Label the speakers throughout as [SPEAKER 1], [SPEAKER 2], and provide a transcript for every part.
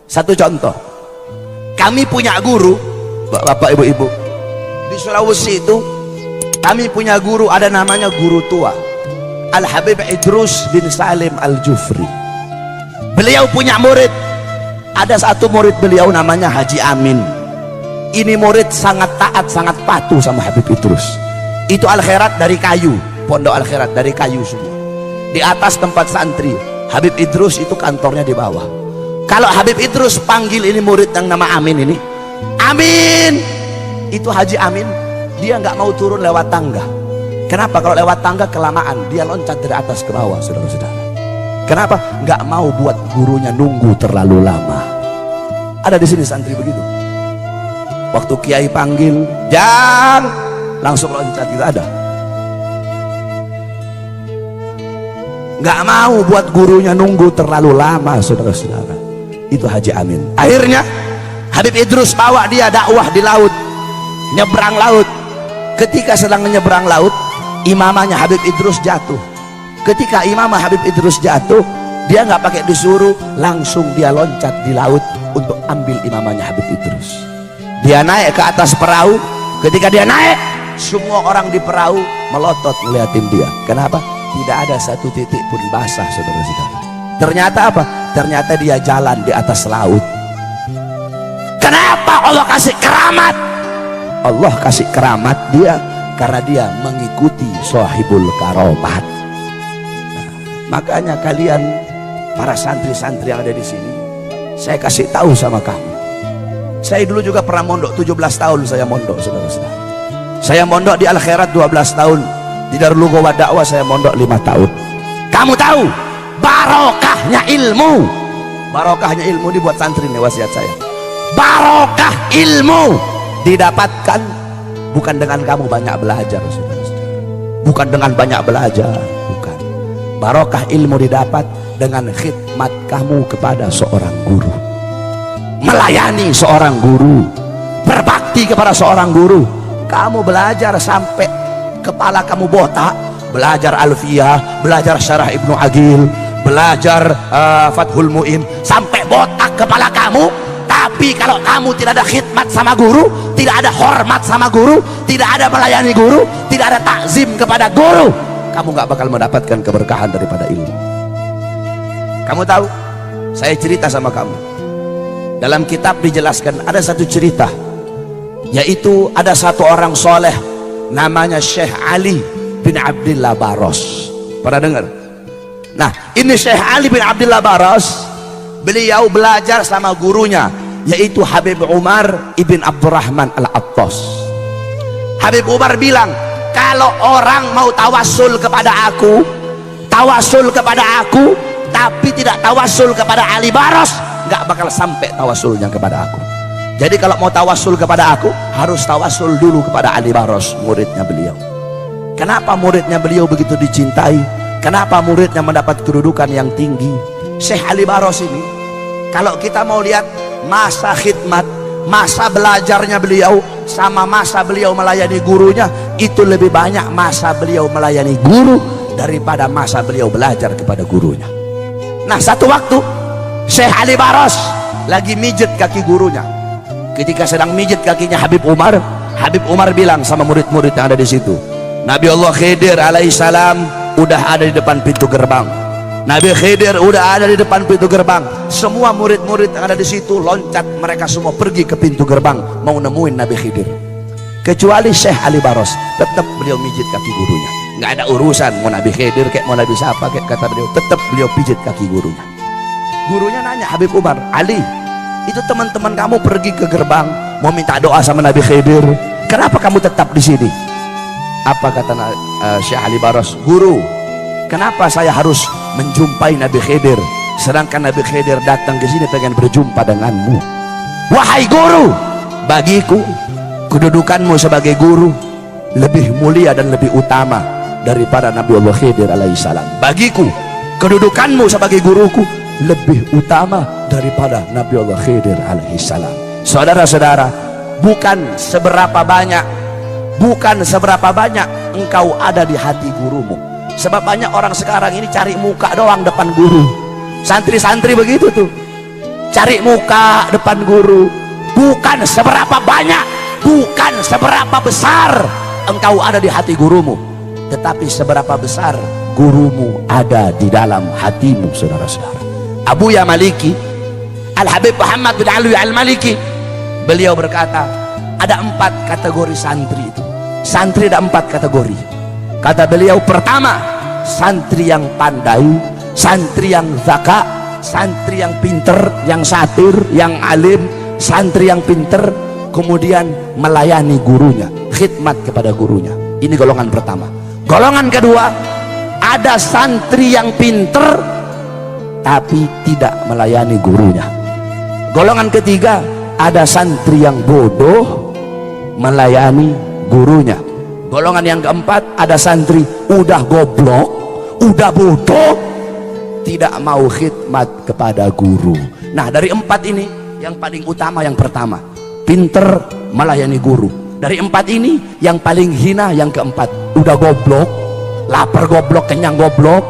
[SPEAKER 1] Satu contoh, kami punya guru, bapak ibu-ibu, di Sulawesi itu kami punya guru, ada namanya guru tua Al-Habib Idrus bin Salim Al-Jufri. Beliau punya murid, ada satu murid beliau namanya Haji Amin. Ini murid sangat taat, sangat patuh sama Habib Idrus. Itu Al-Khairat dari kayu, pondok Al-Khairat dari kayu semua. Di atas tempat santri, Habib Idrus itu kantornya di bawah. Kalau Habib Idrus panggil ini murid yang nama Amin ini, Amin, itu Haji Amin, dia nggak mau turun lewat tangga. Kenapa? Kalau lewat tangga kelamaan, dia loncat dari atas ke bawah, saudara-saudara. Kenapa? Nggak mau buat gurunya nunggu terlalu lama. Ada di sini santri begitu. Waktu kiai panggil, Jang, langsung loncat, gitu ada. Nggak mau buat gurunya nunggu terlalu lama, saudara-saudara. Itu Haji Amin. Akhirnya Habib Idrus bawa dia dakwah di laut, nyebrang laut. Ketika sedang menyeberang laut, imamahnya Habib Idrus jatuh. Ketika imamah Habib Idrus jatuh, dia nggak pakai disuruh, langsung dia loncat di laut untuk ambil imamahnya Habib Idrus. Dia naik ke atas perahu. Ketika dia naik, semua orang di perahu melotot ngeliatin dia. Kenapa? Tidak ada satu titik pun basah, saudara-saudara. Ternyata apa? Ternyata dia jalan di atas laut. Kenapa Allah kasih keramat? Allah kasih keramat dia karena dia mengikuti sahibul karomat. Nah, makanya kalian para santri-santri yang ada di sini, saya kasih tahu sama kamu. Saya dulu juga pernah mondok, 17 tahun saya mondok, saudara-saudara. Saya mondok di Al-Khairat 12 tahun. Di Darul Quwwah Dakwah saya mondok 5 tahun. Kamu tahu barokahnya ilmu? Barokahnya ilmu ini buat santri nih, wasiat saya. Barokah ilmu didapatkan bukan dengan kamu banyak belajar, saudara-saudara. Bukan dengan banyak belajar, bukan. Barokah ilmu didapat dengan khidmat kamu kepada seorang guru. Melayani seorang guru, berbakti kepada seorang guru. Kamu belajar sampai kepala kamu botak, belajar Alfiyah, belajar Syarah Ibnu Agil, belajar Fathul Mu'in, sampai botak kepala kamu. Tapi kalau kamu tidak ada khidmat sama guru, tidak ada hormat sama guru, tidak ada melayani guru, tidak ada takzim kepada guru, kamu nggak bakal mendapatkan keberkahan daripada ilmu. Kamu tahu, saya cerita sama kamu, dalam kitab dijelaskan ada satu cerita, yaitu ada satu orang soleh namanya Syekh Ali bin Abdillah Baros. Pernah dengar? Nah, ini Syekh Ali bin Abdillah Baros, beliau belajar sama gurunya, yaitu Habib Umar ibn Abdurrahman Al-Attas. Habib Umar bilang, kalau orang mau tawasul kepada aku, tapi tidak tawasul kepada Ali Baros, nggak bakal sampai tawasulnya kepada aku. Jadi kalau mau tawasul kepada aku, harus tawasul dulu kepada Ali Baros, muridnya beliau. Kenapa muridnya beliau begitu dicintai? Kenapa muridnya mendapat kedudukan yang tinggi? Syekh Ali Baros ini, kalau kita mau lihat masa khidmat, masa belajarnya beliau sama masa beliau melayani gurunya, itu lebih banyak masa beliau melayani guru daripada masa beliau belajar kepada gurunya. Nah, satu waktu Syekh Ali Baros lagi mijet kaki gurunya. Ketika sedang mijet kakinya Habib Umar bilang sama murid-murid yang ada di situ, Nabi Allah Khidir alaihissalam udah ada di depan pintu gerbang. Nabi Khidir udah ada di depan pintu gerbang. Semua murid-murid yang ada di situ loncat, mereka semua pergi ke pintu gerbang mau nemuin Nabi Khidir. Kecuali Syekh Ali Baros, tetap beliau mijit kaki gurunya. Nggak ada urusan mau Nabi Khidir kayak mau Nabi siapa kayak, kata beliau, tetap beliau pijit kaki gurunya. Gurunya nanya Habib Umar, Ali, itu teman-teman kamu pergi ke gerbang mau minta doa sama Nabi Khidir, kenapa kamu tetap di sini? Apa kata Syekh Ali Baros? Guru, kenapa saya harus menjumpai Nabi Khidir sedangkan Nabi Khidir datang ke sini pengen berjumpa denganmu? Wahai guru, bagiku kedudukanmu sebagai guru lebih mulia dan lebih utama daripada Nabi Allah Khidir alaihissalam. Bagiku kedudukanmu sebagai guruku lebih utama daripada Nabi Allah Khidir alaihissalam. Saudara-saudara, bukan seberapa banyak engkau ada di hati gurumu. Sebab banyak orang sekarang ini cari muka doang depan guru. Santri-santri begitu tuh, cari muka depan guru, bukan seberapa banyak, bukan seberapa besar engkau ada di hati gurumu, tetapi seberapa besar gurumu ada di dalam hatimu, saudara-saudara. Abuya Maliki, Al-Habib Muhammad bin Alwi Al-Maliki, beliau berkata, ada 4 kategori santri itu. Santri ada 4 kategori. Kata beliau, pertama, santri yang pandai, santri yang zaka, santri yang pinter, yang satir, yang alim, santri yang pinter, kemudian melayani gurunya, khidmat kepada gurunya. Ini golongan pertama. Golongan kedua, ada santri yang pinter tapi tidak melayani gurunya. Golongan ketiga, ada santri yang bodoh melayani gurunya. Golongan yang keempat, ada santri udah goblok, udah bodoh, tidak mau khidmat kepada guru. Nah, dari 4 ini yang paling utama yang pertama, pinter melayani guru. Dari 4 ini yang paling hina yang keempat, udah goblok, lapar goblok, kenyang goblok,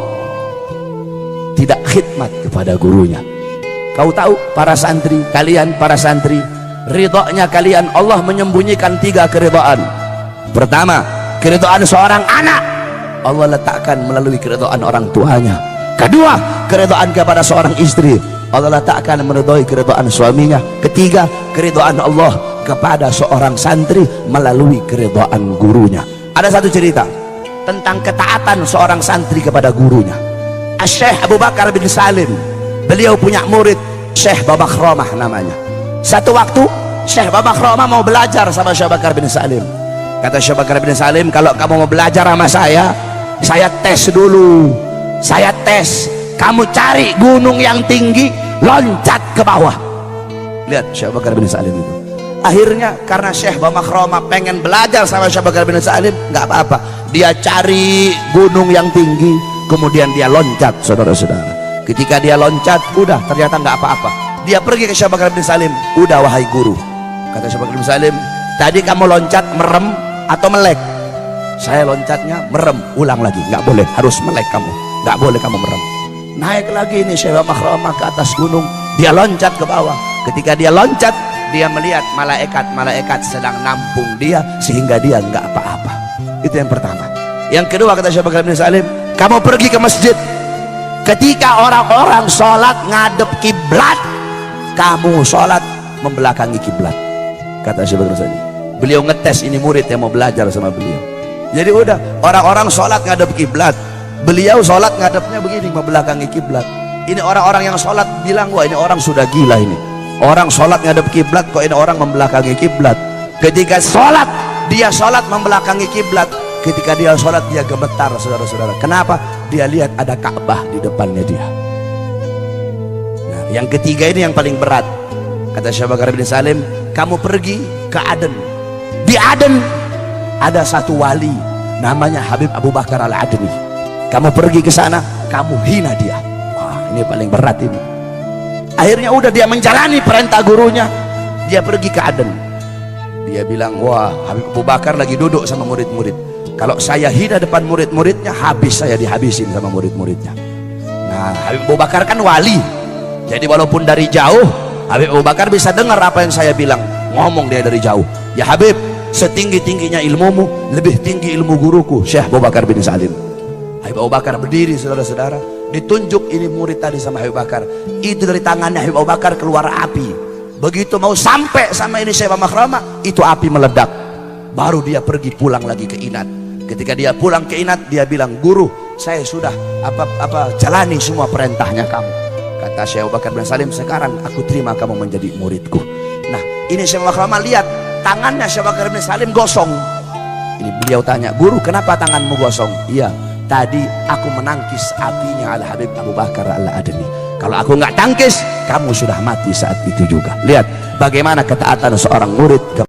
[SPEAKER 1] tidak khidmat kepada gurunya. Kau tahu para santri, kalian para santri, ridhonya kalian, Allah menyembunyikan 3 keridhaan. Pertama, keridhaan seorang anak Allah letakkan melalui keridhaan orang tuanya. Kedua, keridhaan kepada seorang istri Allah letakkan meridhoi keridhaan suaminya. Ketiga, keridhaan Allah kepada seorang santri melalui keridhaan gurunya. Ada satu cerita tentang ketaatan seorang santri kepada gurunya. Syekh Abu Bakar bin Salim, beliau punya murid Syekh Babakhromah namanya. Satu waktu Syekh Babakhromah mau belajar sama Syekh Bakar bin Salim. Kata Syekh Bakar bin Salim, kalau kamu mau belajar sama saya tes dulu. Saya tes, kamu cari gunung yang tinggi, loncat ke bawah. Lihat Syekh Bakar bin Salim itu. Akhirnya karena Syekh Babakhromah pengen belajar sama Syekh Bakar bin Salim, nggak apa-apa, dia cari gunung yang tinggi, kemudian dia loncat, saudara-saudara. Ketika dia loncat, udah ternyata nggak apa-apa. Dia pergi ke Syekh Bakar bin Salim, udah wahai guru, kata Syekh Bakar bin Salim, tadi kamu loncat merem atau melek? Saya loncatnya merem. Ulang lagi, nggak boleh, harus melek kamu, nggak boleh kamu merem. Naik lagi nih Syekh Babakhromah ke atas gunung, dia loncat ke bawah. Ketika dia loncat, dia melihat malaikat sedang nampung dia sehingga dia nggak apa-apa. Itu yang pertama. Yang kedua, kata Syekh Bakar bin Salim, kamu pergi ke masjid, ketika orang-orang sholat ngadep kiblat, kamu sholat membelakangi kiblat. Kata Syekh Bakar bin Salim, beliau ngetes ini murid yang mau belajar sama beliau. Jadi udah, orang-orang sholat ngadep kiblat, beliau sholat ngadepnya begini, membelakangi kiblat. Ini orang-orang yang sholat bilang, wah ini orang sudah gila ini, orang sholat ngadep kiblat kok ini orang membelakangi kiblat. Ketika sholat, dia sholat membelakangi kiblat. Ketika dia sholat, dia gemetar, saudara-saudara. Kenapa? Dia lihat ada Ka'bah di depannya dia. Nah, yang ketiga ini yang paling berat. Kata Syekh Bakar bin Salim, kamu pergi ke Aden. Di Aden ada satu wali namanya Habib Abu Bakar Al-Adni. Kamu pergi ke sana, kamu hina dia. Wah, ini paling berat ini. Akhirnya udah dia menjalani perintah gurunya, dia pergi ke Aden. Dia bilang, wah Habib Abu Bakar lagi duduk sama murid-murid, kalau saya hina depan murid-muridnya, habis saya dihabisin sama murid-muridnya. Nah, Habib Abu Bakar kan wali, jadi walaupun dari jauh Habib Abu Bakar bisa dengar apa yang saya bilang. Ngomong dia dari jauh, ya Habib, setinggi-tingginya ilmumu, lebih tinggi ilmu guruku Syekh Abu Bakar bin Salim. Habib Abu Bakar berdiri, saudara-saudara, ditunjuk ini murid tadi sama Habib Bakar. Itu dari tangannya Habib Abu Bakar keluar api. Begitu mau sampai sama ini Syekh Babakhromah, itu api meledak. Baru dia pergi pulang lagi ke Inat. Ketika dia pulang ke Inat, dia bilang, guru, saya sudah jalani semua perintahnya kamu. Kata Syekh Abu Bakar bin Salim, sekarang aku terima kamu menjadi muridku. Nah, ini Syekh Babakhromah lihat tangannya Syekh Bakar bin Salim gosong. Ini beliau tanya, guru, kenapa tanganmu gosong? Iya, tadi aku menangkis apinya Al Habib Abu Bakar Al-Adni. Kalau aku nggak tangkis, kamu sudah mati saat itu juga. Lihat bagaimana ketaatan seorang murid kepada